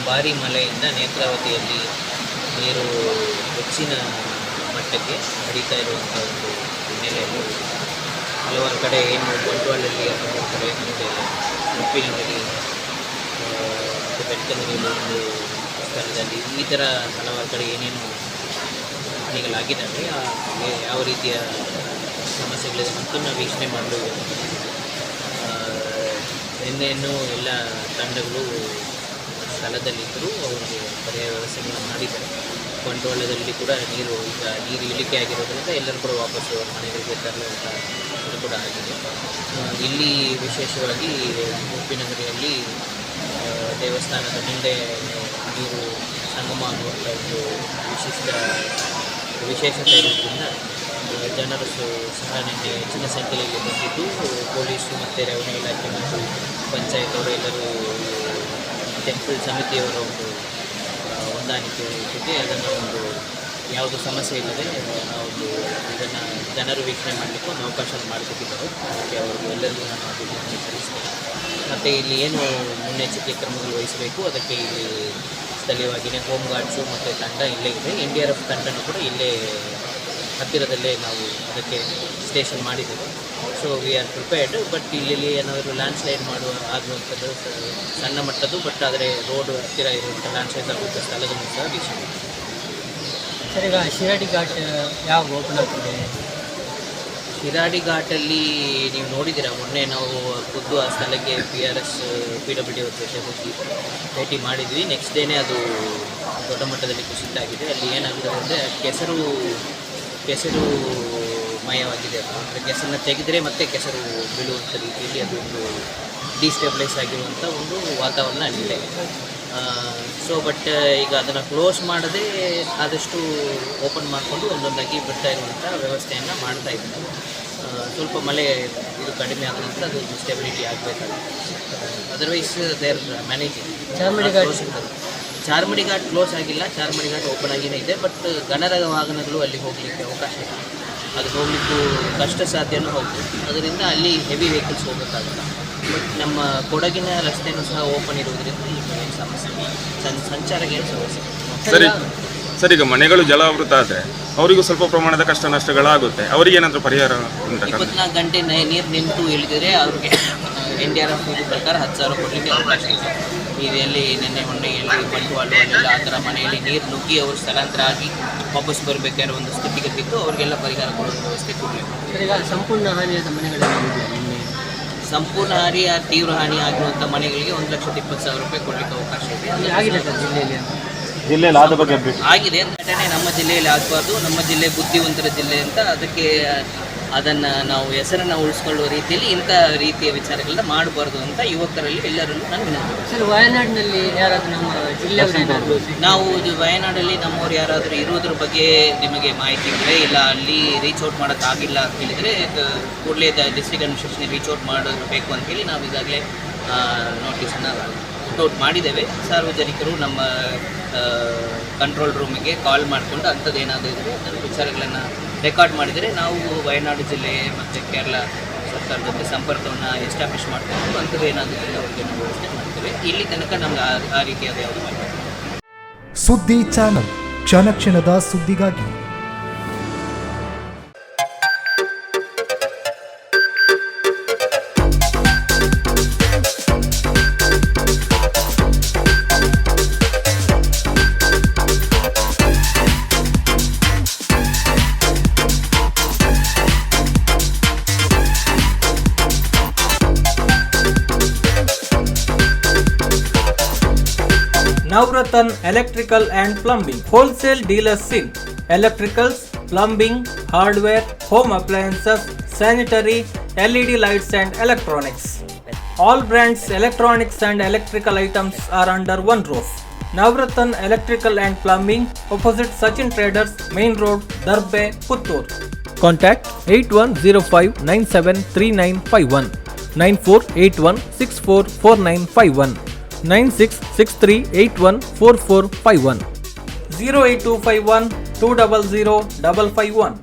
ಭಾರಿ ಮಳೆಯಿಂದ ನೇತ್ರಾವತಿಯಲ್ಲಿ ನೀರು ಹೆಚ್ಚಿನ ಮಟ್ಟಕ್ಕೆ ಹರಿತಾ ಇರುವಂಥ ಒಂದು ಹಿನ್ನೆಲೆಯಲ್ಲಿ ಹಲವಾರು ಕಡೆ ಏನು ಬಂಟ್ವಾಳದಲ್ಲಿ ಹಲವಾರು ಕಡೆ ಮತ್ತು ಉಪ್ಪಿನಂಗಡಿ ಮತ್ತು ಬೆಳ್ತಂಗಡಿಯಲ್ಲಿ ಒಂದು ಸ್ಥಳದಲ್ಲಿ ಈ ಥರ ಹಲವಾರು ಕಡೆ ಏನೇನು ಹಾನಿಗಳಾಗಿದ್ದಾವೆ ಯಾವ ರೀತಿಯ ಸಮಸ್ಯೆಗಳಿದೆ ಮತ್ತು ನಾವು ವೀಕ್ಷಣೆ ಮಾಡಲು ನಿನ್ನೆಯನ್ನು ಎಲ್ಲ ತಂಡಗಳು ಸ್ಥಳದಲ್ಲಿದ್ದರೂ ಅವರಿಗೆ ಪರ್ಯಾಯ ವ್ಯವಸ್ಥೆಗಳನ್ನು ಮಾಡಿದ್ದಾರೆ. ಬಂಟ್ವಾಳದಲ್ಲಿ ಕೂಡ ನೀರು ಇಳಿಕೆ ಆಗಿರೋದ್ರಿಂದ ಎಲ್ಲರೂ ಕೂಡ ವಾಪಸ್ಸು ಅವ್ರ ಮನೆಗಳಿಗೆ ತರಲುವಂಥ ಇದು ಕೂಡ ಆಗಿದೆ. ಇಲ್ಲಿ ವಿಶೇಷವಾಗಿ ಉಪ್ಪಿನಂಗಡಿಯಲ್ಲಿ ದೇವಸ್ಥಾನದ ಮುಂದೆ ನೀರು ಸಂಗಮ ಆಗುವಂಥ ಒಂದು ವಿಶೇಷತೆ ಇರೋದ್ರಿಂದ ಜನರು ಸಹ ನಿನ್ನೆ ಹೆಚ್ಚಿನ ಸಂಖ್ಯೆಯಲ್ಲಿ ಬಂದಿದ್ದು ಪೊಲೀಸು ಮತ್ತು ರೆವಿನ್ಯೂ ಇಲಾಖೆ ಮತ್ತು ಪಂಚಾಯತ್ ಅವರು ಎಲ್ಲರೂ ಟೆಂಪಲ್ ಸಮಿತಿಯವರ ಒಂದು ಹೊಂದಾಣಿಕೆ ಜೊತೆ ಅದನ್ನು ಒಂದು ಯಾವುದು ಸಮಸ್ಯೆ ಇಲ್ಲದೆ ಒಂದು ಇದನ್ನು ಜನರು ವೀಕ್ಷಣೆ ಮಾಡಲಿಕ್ಕೆ ಒಂದು ಅವಕಾಶ ಮಾಡಿಕೊಟ್ಟಿದ್ದಾರೆ. ಅದಕ್ಕೆ ಅವರು ಎಲ್ಲರಿಗೂ ನಾನು ಅಭಿನಂದನೆ ಸಲ್ಲಿಸ್ತೇನೆ. ಮತ್ತು ಇಲ್ಲಿ ಏನು ಮುನ್ನೆಚ್ಚರಿಕೆ ಕ್ರಮಗಳು ವಹಿಸಬೇಕು ಅದಕ್ಕೆ ಇಲ್ಲಿ ಸ್ಥಳೀಯವಾಗಿಯೇ ಹೋಮ್ ಗಾರ್ಡ್ಸು ಮತ್ತು ತಂಡ ಇಲ್ಲೇ ಇದೆ. NDRF ತಂಡನೂ ಕೂಡ ಇಲ್ಲೇ ಹತ್ತಿರದಲ್ಲೇ ನಾವು ಅದಕ್ಕೆ ಸ್ಟೇಷನ್ ಮಾಡಿದ್ದೇವೆ. So we are prepared. But ಇಲ್ಲಿ ಏನಾದರೂ ಲ್ಯಾಂಡ್ಸ್ಲೈಡ್ ಆಗುವಂಥದ್ದು ಸಣ್ಣ ಮಟ್ಟದ್ದು, ಬಟ್ ಆದರೆ ರೋಡ್ ಹತ್ತಿರ ಇರುವಂಥ ಲ್ಯಾಂಡ್ಸ್ಲೈಡ್ ಆಗುವಂಥ ಸ್ಥಳದಲ್ಲೂ ಸಹ ವೀಕ್ಷಣೆ. ಸರ್, ಈಗ ಶಿರಾಡಿ ಘಾಟ್ ಯಾವಾಗ ಓಪನ್ ಆಗ್ತದೆ? ಶಿರಾಡಿ ಘಾಟಲ್ಲಿ ನೀವು ನೋಡಿದ್ದೀರಾ, ಮೊನ್ನೆ ನಾವು ಖುದ್ದು ಆ ಸ್ಥಳಕ್ಕೆ PWD ಅವ್ರ ಜೊತೆ ಹೋಗಿ ಭೇಟಿ ಮಾಡಿದ್ವಿ. ನೆಕ್ಸ್ಟ್ ಡೇನೇ ಅದು ದೊಡ್ಡ ಮಟ್ಟದಲ್ಲಿ ಕುಸಿತ ಆಗಿದೆ. ಅಲ್ಲಿ ಏನಾಗ್ತದೆ ಅಂದರೆ ಕೆಸರು ಮಯವಾಗಿದೆ. ಅಂದರೆ ಕೆಸರನ್ನ ತೆಗೆದರೆ ಮತ್ತೆ ಕೆಸರು ಬೀಳುವಂಥ ರೀತಿಯಲ್ಲಿ ಅದು ಒಂದು ಡಿಸ್ಟೆಬಿಲೈಸ್ ಆಗಿರುವಂಥ ಒಂದು ವಾತಾವರಣ ಅಲ್ಲಿದೆ. ಸೊ ಬಟ್ ಈಗ ಅದನ್ನು ಕ್ಲೋಸ್ ಮಾಡದೆ ಆದಷ್ಟು ಓಪನ್ ಮಾಡಿಕೊಂಡು ಒಂದೊಂದಾಗಿ ಬಿಡ್ತಾ ಇರುವಂಥ ವ್ಯವಸ್ಥೆಯನ್ನು ಮಾಡ್ತಾ ಇದ್ದಾರೆ. ಸ್ವಲ್ಪ ಮಳೆ ಇದು ಕಡಿಮೆ ಆದ ನಂತರ ಅದು ಸ್ಟೆಬಿಲಿಟಿ ಆಗಬೇಕಾಗುತ್ತೆ. Otherwise there managing. Charmadi Ghat close ಆಗಿಲ್ಲ, ಚಾರ್ಮಡಿ ಘಾಟ್ ಓಪನ್ ಆಗಿಯೇ ಇದೆ. ಬಟ್ ಗಣರ ವಾಹನಗಳು ಅಲ್ಲಿ ಹೋಗಲಿಕ್ಕೆ ಅವಕಾಶ ಇಲ್ಲ, ಅದು ಹೋಗಲಿಕ್ಕೂ ಕಷ್ಟ ಸಾಧ್ಯನೂ ಹೌದು. ಅದರಿಂದ ಅಲ್ಲಿ ಹೆವಿ ವೆಹಿಕಲ್ಸ್ ಹೋಗಬೇಕಾಗಲ್ಲ. ಬಟ್ ನಮ್ಮ ಕೊಡಗಿನ ರಸ್ತೆಯೂ ಸಹ ಓಪನ್ ಇರೋದ್ರಿಂದ ಏನು ಸಮಸ್ಯೆ ಸಂಚಾರಕ್ಕೆ ಏನು ಸಮಸ್ಯೆ. ಸರ್, ಈಗ ಮನೆಗಳು ಜಲಾವೃತ ಆದರೆ ಅವರಿಗೂ ಸ್ವಲ್ಪ ಪ್ರಮಾಣದ ಕಷ್ಟ ನಷ್ಟಗಳಾಗುತ್ತೆ. ಅವರಿಗೆ ಏನಾದರೂ ಪರಿಹಾರ ಉಂಟಾ? 24 ಗಂಟೆ ನೀರು ನಿಂತು ಇಳಿದಿದ್ರೆ ಅವ್ರಿಗೆ NDRF ಇದು ಪ್ರಕಾರ 10,000 ಕೊಡಲಿಕ್ಕೆ ಅವಕಾಶ ಇದೆ. ಇದೆಲ್ಲಿ ಮೊನ್ನೆ ಎಲ್ಲಿ ಬಂಟ್ವಾಳ ಅಲ್ಲೆಲ್ಲ ಆ ಥರ ಮನೆಯಲ್ಲಿ ನೀರು ನುಗ್ಗಿ ಅವರು ಸ್ಥಳಾಂತರ ಆಗಿ ವಾಪಸ್ ಬರಬೇಕಾದ್ರೆ ಒಂದು ಸ್ಥಿತಿಗತಿದ್ದು ಅವರಿಗೆಲ್ಲ ಪರಿಹಾರ ಕೊಡೋ ವ್ಯವಸ್ಥೆ ಕೊಡಬೇಕು. ಸಂಪೂರ್ಣ ಹಾನಿಯಾದ ಮನೆಗಳಲ್ಲಿ ಸಂಪೂರ್ಣ ತೀವ್ರ ಹಾನಿ ಆಗಿರುವಂಥ ಮನೆಗಳಿಗೆ 1,20,000 ರೂಪಾಯಿ ಕೊಡಲಿಕ್ಕೆ ಅವಕಾಶ ಇದೆ. ಜಿಲ್ಲೆಯಲ್ಲಿ ಆದ ಬಗ್ಗೆ ಆಗಿದೆ. ಘಟನೆ ನಮ್ಮ ಜಿಲ್ಲೆಯಲ್ಲಿ ಆಗಬಾರ್ದು, ನಮ್ಮ ಜಿಲ್ಲೆ ಬುದ್ಧಿವಂತರ ಜಿಲ್ಲೆ ಅಂತ ಅದಕ್ಕೆ ಅದನ್ನು ನಾವು ಹೆಸರನ್ನು ಉಳಿಸ್ಕೊಳ್ಳುವ ರೀತಿಯಲ್ಲಿ ಇಂಥ ರೀತಿಯ ವಿಚಾರಗಳನ್ನ ಮಾಡಬಾರ್ದು ಅಂತ ಯುವಕರಲ್ಲಿ ಎಲ್ಲರಲ್ಲೂ ನಾನು ವಿನಂತಿ. ಸರ್, ವಯನಾಡಿನಲ್ಲಿ ಯಾರಾದರೂ ನಮ್ಮ ಜಿಲ್ಲೆಯವರು ನಾವು ವಯನಾಡಲ್ಲಿ ನಮ್ಮವ್ರು ಯಾರಾದರೂ ಇರೋದ್ರ ಬಗ್ಗೆ ನಿಮಗೆ ಮಾಹಿತಿ ಇದ್ದರೆ, ಇಲ್ಲ ಅಲ್ಲಿ ರೀಚ್ ಔಟ್ ಮಾಡೋಕ್ಕಾಗಿಲ್ಲ ಅಂತ ಹೇಳಿದರೆ ಕೂಡಲೇ ಡಿಸ್ಟ್ರಿಕ್ಟ್ ಅಡ್ಮಿನಿಸ್ಟ್ರೇಷನ್ ರೀಚ್ ಔಟ್ ಮಾಡಬೇಕು ಅಂತೇಳಿ ನಾವು ಈಗಾಗಲೇ ನೋಟಿಸನ್ನು ಔಟ್ ಮಾಡಿದ್ದೇವೆ. ಸಾರ್ವಜನಿಕರು ನಮ್ಮ ಕಂಟ್ರೋಲ್ ರೂಮಿಗೆ ಕಾಲ್ ಮಾಡಿಕೊಂಡು ಅಂಥದ್ದೇನಾದರೂ ಇದ್ದರೆ ಅದರ ವಿಚಾರಗಳನ್ನು ರೆಕಾರ್ಡ್ ಮಾಡಿದರೆ ನಾವು ವಯನಾಡು ಜಿಲ್ಲೆ ಮತ್ತು ಕೇರಳ ಸರ್ಕಾರದ ಜೊತೆ ಸಂಪರ್ಕವನ್ನು ಎಸ್ಟಾಬ್ಲಿಷ್ ಮಾಡಿಕೊಂಡು ಅಂಥದ್ದು ಏನಾದರೂ ಇದ್ದರೆ ಅವರಿಗೆ ನಾವು ವ್ಯವಸ್ಥೆ ಮಾಡ್ತೇವೆ. ಇಲ್ಲಿ ತನಕ ನಮ್ಗೆ ಆ ರೀತಿಯಾದ ಯಾವುದು ಮಾಡಿಲ್ಲ. ಸುದ್ದಿ ಚಾನಲ್, ಕ್ಷಣ ಕ್ಷಣದ ಸುದ್ದಿಗಾಗಿ. Navratan Electrical and Plumbing, wholesale dealers in electricals, plumbing, hardware, home appliances, sanitary, LED lights and electronics. All brands electronics and electrical items are under one roof. Navratan Electrical and Plumbing, opposite Sachin Traders, Main Road, Darbe, Puttur. Contact 8105973951, 9481644951. 9663814451, 08251 200 551.